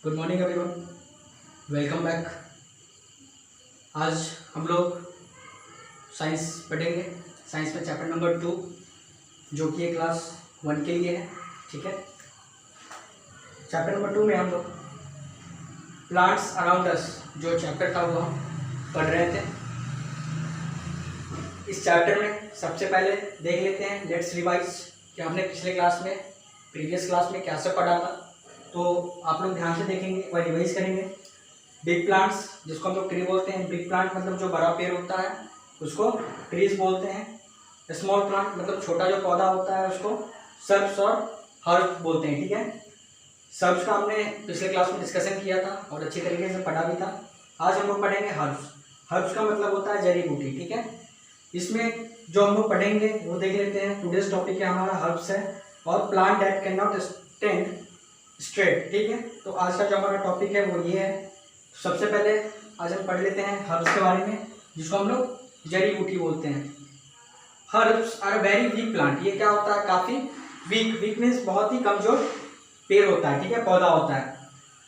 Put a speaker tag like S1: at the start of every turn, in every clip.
S1: Good morning everyone, welcome back. आज हम लोग साइंस पढ़ेंगे। साइंस में चैप्टर नंबर 2 जो कि क्लास 1 के लिए है। ठीक है, चैप्टर नंबर 2 में हम लोग प्लांट्स अराउंड अस जो चैप्टर था वो हम पढ़ रहे थे। इस चैप्टर में सबसे पहले देख लेते हैं, लेट्स रिवाइज कि हमने पिछले क्लास में प्रीवियस क्लास में क्या सब पढ़ा था। तो आप लोग ध्यान से देखेंगे व रिवाइज करेंगे। बिग प्लांट्स जिसको हम लोग ट्री बोलते हैं, बिग प्लांट मतलब जो बड़ा पेड़ होता है उसको ट्रीज बोलते हैं। स्मॉल प्लांट मतलब छोटा जो पौधा होता है उसको सर्ब्स और हर्ब बोलते हैं। ठीक है, सर्ब्स का हमने पिछले क्लास में डिस्कशन किया था और अच्छी तरीके से पढ़ा भी था। आज हम लोग पढ़ेंगे हर्ब्स। हर्ब्स का मतलब होता है जड़ी बूटी। ठीक है, इसमें जो हम लोग पढ़ेंगे वो देख लेते हैं। टुडेज टॉपिक है हमारा हर्ब्स है और plant that can not stand straight. ठीक है, तो आज का जो हमारा टॉपिक है वो ये है। सबसे पहले आज हम पढ़ लेते हैं हर्ब्स के बारे में जिसको हम लोग जड़ी बूटी बोलते हैं। Herbs are very weak plant. ये क्या होता है, काफ़ी वीक। वीक मीन्स बहुत ही कमजोर पेड़ होता है। ठीक है, पौधा होता है।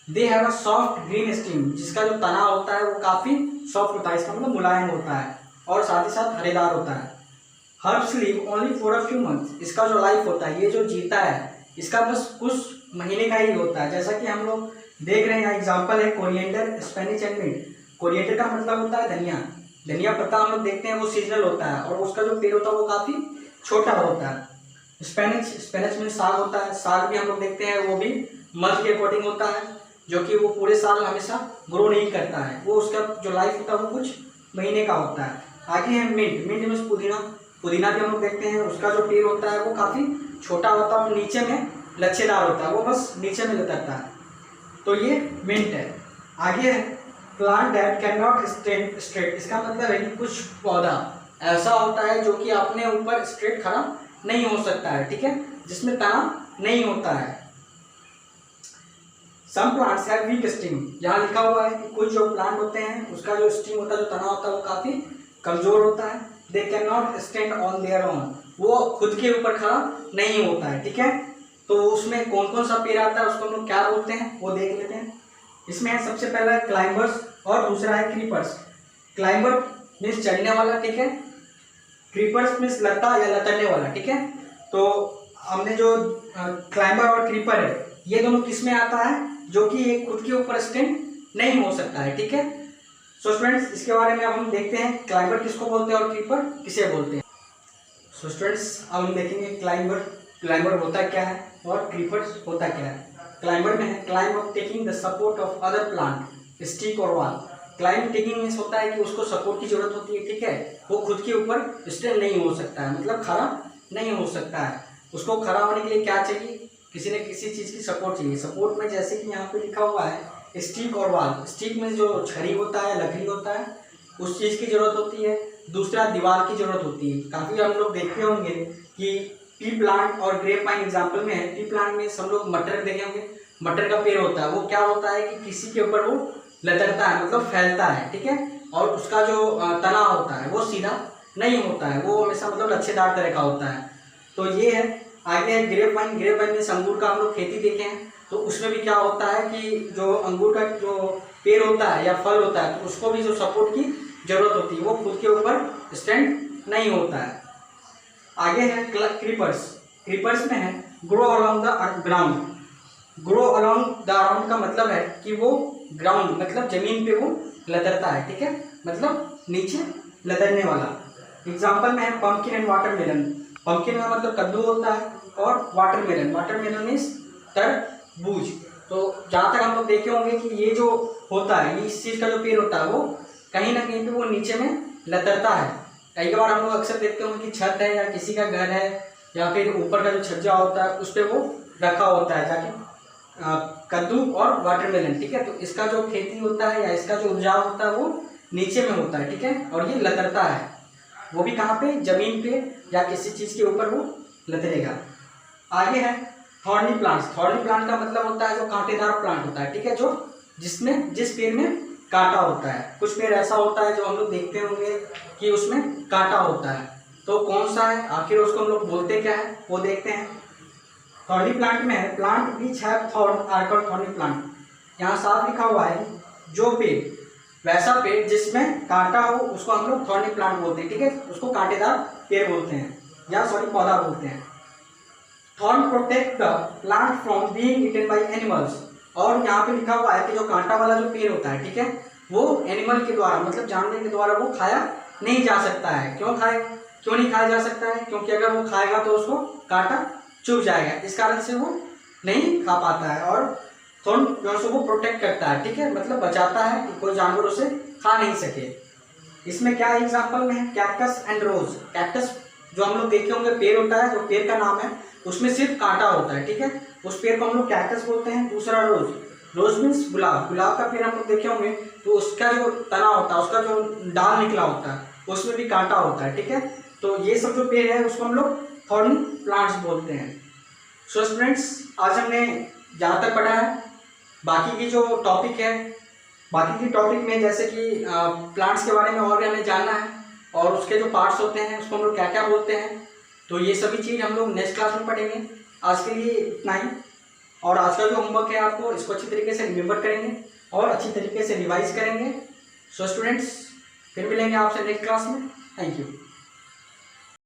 S1: They have a soft green steam, जिसका जो तना होता है वो काफ़ी सॉफ्ट होता है, इसका मतलब मुलायम होता है और साथ ही साथ हरेदार होता है। Herbs live only for a few months. इसका जो लाइफ होता है, ये जो जीता है, इसका बस कुछ महीने का ही होता है। जैसा कि हम लोग देख रहे हैं, एग्जांपल है coriander, spinach and mint. Coriander का मतलब होता है धनिया। धनिया पत्ता हम लोग देखते हैं वो सीजनल होता है और उसका जो पेड़ होता है वो काफ़ी छोटा होता है। स्पेनिश में साग होता है। साग भी हम लोग देखते हैं वो भी मंथ के अकॉर्डिंग होता है, जो कि वो पूरे साल हमेशा ग्रो नहीं करता है। वो उसका जो लाइफ होता है वो कुछ महीने का होता है। आगे है मिंट। मिंट मीन्स पुदीना। पुदीना भी हम लोग देखते हैं, उसका जो पेड़ होता है वो काफ़ी छोटा होता है और नीचे में लच्छेदार होता है, वो बस नीचे में उतरता है। तो ये मिंट है। आगे है plant that can not stand straight. इसका मतलब है कि कुछ पौधा ऐसा होता है जो कि अपने ऊपर स्ट्रेट खड़ा नहीं हो सकता है। ठीक है, जिसमें तना नहीं होता है। Some plants have weak sting. यहाँ लिखा हुआ है कि कुछ जो प्लांट होते हैं उसका जो स्टिंग होता है, जो तना होता है वो काफी कमजोर होता है। They can not stand on their own. वो खुद के ऊपर खड़ा नहीं होता है। ठीक है, तो उसमें कौन कौन सा पेड़ आता है उसको हम लोग क्या बोलते हैं वो देख लेते हैं। इसमें है सबसे पहला है क्लाइंबर्स और दूसरा है क्रीपर्स। क्लाइंबर मीन्स चढ़ने वाला। ठीक है, क्रीपर्स मीन्स लता या लतरने वाला। ठीक है, तो हमने जो क्लाइंबर और क्रीपर है ये दोनों किस में आता है, जो कि ये खुद के ऊपर स्टैंड नहीं हो सकता है। ठीक है, सो स्टूडेंट्स इसके बारे में अब हम देखते हैं क्लाइंबर किसको बोलते हैं और क्रीपर किसे बोलते हैं। सो स्टूडेंट्स अब हम देखेंगे क्लाइंबर होता क्या है और क्रीपर होता क्या है। क्लाइंबर में है climb of taking the support of other plant, stick और वाल। क्लाइंब टेकिंग मीन्स होता है कि उसको सपोर्ट की जरूरत होती है। ठीक है, वो खुद के ऊपर स्टैंड नहीं हो सकता है, मतलब खड़ा नहीं हो सकता है। उसको खड़ा होने के लिए क्या चाहिए, किसी न किसी चीज़ की सपोर्ट चाहिए। सपोर्ट में जैसे कि यहाँ पे लिखा हुआ है स्टिक और वाल। स्टिक में जो छड़ी होता है, लकड़ी होता है, उस चीज़ की जरूरत होती है। दूसरा दीवार की जरूरत होती है। काफ़ी हम लोग देखते होंगे कि पी प्लांट और ग्रेप पाइन एग्जाम्पल में है। पी प्लांट में सब लोग मटर देखे होंगे, मटर का पेड़ होता है। वो क्या होता है कि किसी के ऊपर वो लतरता है, मतलब फैलता है। ठीक है, और उसका जो तना होता है वो सीधा नहीं होता है, वो हमेशा मतलब लच्छेदार तरह का होता है। तो ये है। आगे है ग्रेप वाइन। ग्रेप वाइन में अंगूर का हम लोग खेती देखे हैं, तो उसमें भी क्या होता है कि जो अंगूर का जो पेड़ होता है या फल होता है तो उसको भी जो सपोर्ट की जरूरत होती है, वो खुद के ऊपर स्टैंड नहीं होता है। आगे है क्रीपर्स। क्रीपर्स में है grow along the ground. Grow along the ground का मतलब है कि वो ग्राउंड मतलब जमीन पे वो लतरता है। ठीक है, मतलब नीचे लतरने वाला। एग्जाम्पल में है पंपकिन एंड वाटरमेलन। पंपकिन का मतलब कद्दू होता है और वाटरमेलन, वाटरमेलन मीन्स तरबूज। तो जहाँ तक हम लोग देखे होंगे कि ये जो होता है, इस चीज़ का जो पेड़ होता है वो कहीं ना कहीं पे वो नीचे में लतरता है। कई बार हम लोग अक्सर देखते होंगे कि छत है या किसी का घर है या फिर ऊपर का जो छज्जा होता है उस पर वो रखा होता है जाके कद्दू और वाटरमेलन। ठीक है, तो इसका जो खेती होता है या इसका जो उपजाऊ होता है वो नीचे में होता है। ठीक है, और ये लतरता है, वो भी कहाँ पे, जमीन पे या किसी चीज़ के ऊपर वो लतरेगा। आगे है थॉर्नी प्लांट्स। थॉर्नी प्लांट का मतलब होता है जो कांटेदार प्लांट होता है। ठीक है, जो जिस पेड़ में कांटा होता है। कुछ पेड़ ऐसा होता है जो हम लोग देखते होंगे कि उसमें कांटा होता है, तो कौन सा है, आखिर उसको हम लोग बोलते क्या है वो देखते हैं। थॉर्नी प्लांट में है plant which have thorn are called thorny plant. यहाँ साफ लिखा हुआ है जो पेड़, वैसा पेड़ जिसमें कांटा हो उसको हम लोग थॉर्नी प्लांट बोलते हैं, ठीक है, उसको कांटेदार पेड़ बोलते हैं या पौधा बोलते हैं। Thorn protect the plant from being eaten by animals, और यहाँ पे लिखा हुआ है कि जो कांटा वाला जो पेड़ होता है, ठीक है, वो एनिमल के द्वारा मतलब जानवर के द्वारा वो खाया नहीं जा सकता है। क्यों नहीं खाया जा सकता है? क्योंकि अगर वो खाएगा तो उसको कांटा चुभ जाएगा, इस कारण से वो नहीं खा पाता है। और थॉर्न जो है वो प्रोटेक्ट करता है, ठीक है, मतलब बचाता है कि कोई जानवर उसे खा नहीं सके। इसमें क्या एग्जाम्पल में है? Cactus and rose. कैक्टस जो हम लोग देखे होंगे पेड़ होता है, जो पेड़ का नाम है, उसमें सिर्फ कांटा होता है, ठीक है, उस पेड़ को हम लोग कैक्टस बोलते हैं। दूसरा रोज, रोज मीन्स गुलाब, गुलाब का पेड़ हम लोग देखे होंगे, तो उसका जो तना होता है, उसका जो डाल निकला होता है, उसमें भी कांटा होता है, ठीक है। तो ये सब जो पेड़ है उसको हम लोग थॉर्नी प्लांट्स बोलते हैं। सो स्टूडेंट्स, आज हमने जहाँ तक पढ़ा है, बाकी की जो टॉपिक है, बाकी की टॉपिक में जैसे कि प्लांट्स के बारे में और भी हमें जानना है, और उसके जो पार्ट्स होते हैं उसको हम लोग क्या क्या बोलते हैं, तो ये सभी चीज़ हम लोग नेक्स्ट क्लास में पढ़ेंगे। आज के लिए इतना ही, और आज का जो होमवर्क है आपको इसको अच्छी तरीके से रिमेंबर करेंगे और अच्छी तरीके से रिवाइज करेंगे। सो स्टूडेंट्स, फिर मिलेंगे आपसे नेक्स्ट क्लास में। Thank you.